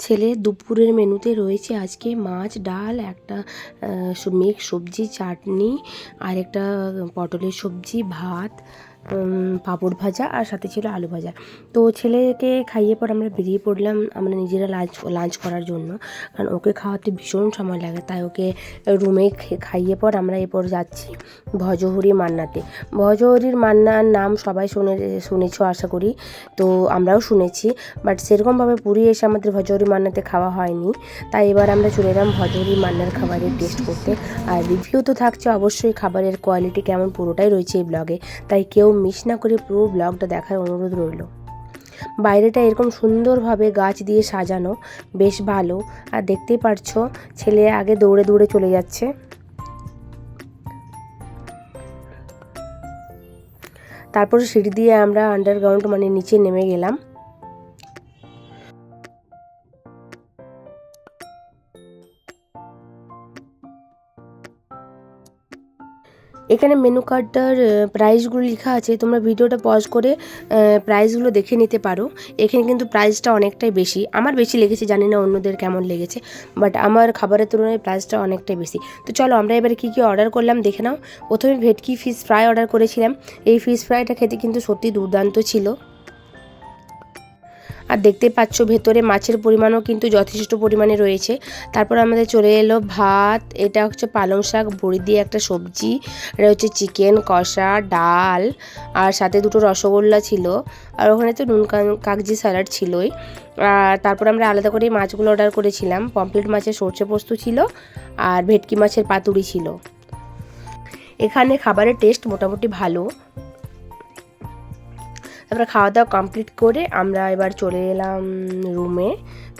ছেলে দুপুরের মেনুতে রয়েছে আজকে মাছ, ডাল, একটা মিক্স সবজি, চাটনি, আর একটা পটলের সবজি, ভাত, পাঁপড় ভাজা, আর সাথে ছিল আলু ভাজা। তো ছেলেকে খাইয়ে পর আমরা বেরিয়ে পড়লাম আমরা নিজেরা লাঞ্চ করার জন্য, কারণ ওকে খাওয়াতে ভীষণ সময় লাগে। তাই ওকে রুমে খাইয়ে পর আমরা এরপর যাচ্ছি ভজহরি মান্নাতে। ভজহরির মান্নার নাম সবাই শুনেছ আশা করি, তো আমরাও শুনেছি, বাট সেরকমভাবে পুরী এসে আমাদের ভজহরি মান্নাতে খাওয়া হয়নি। তাই এবার আমরা চলে এলাম ভজহরি মান্নার খাবারের টেস্ট করতে। আর রিভিউ তো থাকছে অবশ্যই, খাবারের কোয়ালিটি কেমন পুরোটাই রয়েছে এই ব্লগে, তাই কেউ মিস না করে পুরো ব্লগটা দেখার অনুরোধ রইল। বাইরেটা এরকম সুন্দরভাবে গাছ দিয়ে সাজানো, বেশ ভালো। আর দেখতেই পারছো ছেলে আগে দৌড়ে দৌড়ে চলে যাচ্ছে। তারপর সিঁড়ি দিয়ে আমরা আন্ডারগ্রাউন্ড মানে নিচে নেমে গেলাম। এখানে মেনু কার্ডটার প্রাইসগুলো লেখা আছে, তোমরা ভিডিওটা পজ করে প্রাইসগুলো দেখে নিতে পারো। এখানে কিন্তু প্রাইসটা অনেকটাই বেশি, আমার বেশি লেগেছে, জানি না অন্যদের কেমন লেগেছে, বাট আমার খাবারের তুলনায় প্রাইসটা অনেকটাই বেশি। তো চলো আমরা এবারে কী কী অর্ডার করলাম দেখে নাও। প্রথমে ভেটকি ফিশ ফ্রাই অর্ডার করেছিলাম। এই ফিশ ফ্রাইটা খেতে কিন্তু সত্যি দুর্দান্ত ছিল। আর দেখতে পাচ্ছ ভেতরে মাছের পরিমাণও কিন্তু যথেষ্ট পরিমাণে রয়েছে। তারপর আমাদের চলে এলো ভাত, এটা হচ্ছে পালং শাক বড়ি দিয়ে একটা সবজি, এটা হচ্ছে চিকেন কষা, ডাল, আর সাথে দুটো রসগোল্লা ছিল, আর ওখানে তো নুন কাগজি স্যালাড ছিলই। আর তারপর আমরা আলাদা করে মাছগুলো অর্ডার করেছিলাম। পমফ্রেট মাছের সর্ষে পোস্ত ছিল, আর ভেটকি মাছের পাতুরি ছিল। এখানে খাবারের টেস্ট মোটামুটি ভালো। তারপরে খাওয়া দাওয়া কমপ্লিট করে আমরা এবার চলে এলাম রুমে।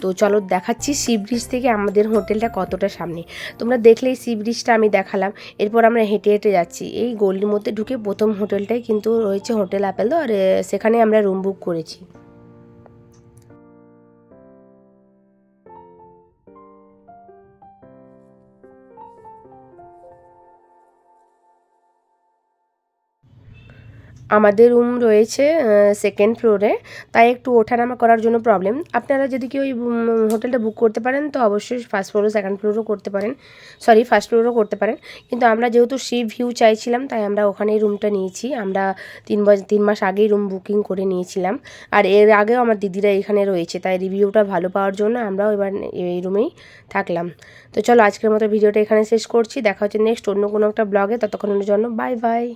তো চলো দেখাচ্ছি সি ব্রিজ থেকে আমাদের হোটেলটা কতটা সামনে। তোমরা দেখলেই সি ব্রিজটা আমি দেখালাম। এরপর আমরা হেঁটে হেঁটে যাচ্ছি। এই গলির মধ্যে ঢুকে প্রথম হোটেলটাই কিন্তু রয়েছে হোটেল অ্যাপেল, আর সেখানে আমরা রুম বুক করেছি। আমাদের রুম রয়েছে সেকেন্ড ফ্লোরে, তাই একটু ওঠানামা করার জন্য প্রবলেম। আপনারা যদি কেউ ওই হোটেলটা বুক করতে পারেন তো অবশ্যই ফার্স্ট ফ্লোরও সেকেন্ড ফ্লোরও করতে পারেন, সরি ফার্স্ট ফ্লোরও করতে পারেন। কিন্তু আমরা যেহেতু সি ভিউ চাইছিলাম তাই আমরা ওখানেই রুমটা নিয়েছি। আমরা 3 মাস আগেই রুম বুকিং করে নিয়েছিলাম, আর এর আগেও আমার দিদিরা এখানে রয়েছে, তাই রিভিউটা ভালো পাওয়ার জন্য আমরাও এবার এই রুমেই থাকলাম। তো চলো আজকের মতো ভিডিওটা এখানে শেষ করছি। দেখা হচ্ছে নেক্সট অন্য কোনো একটা ব্লগে, ততক্ষণের জন্য বাই বাই।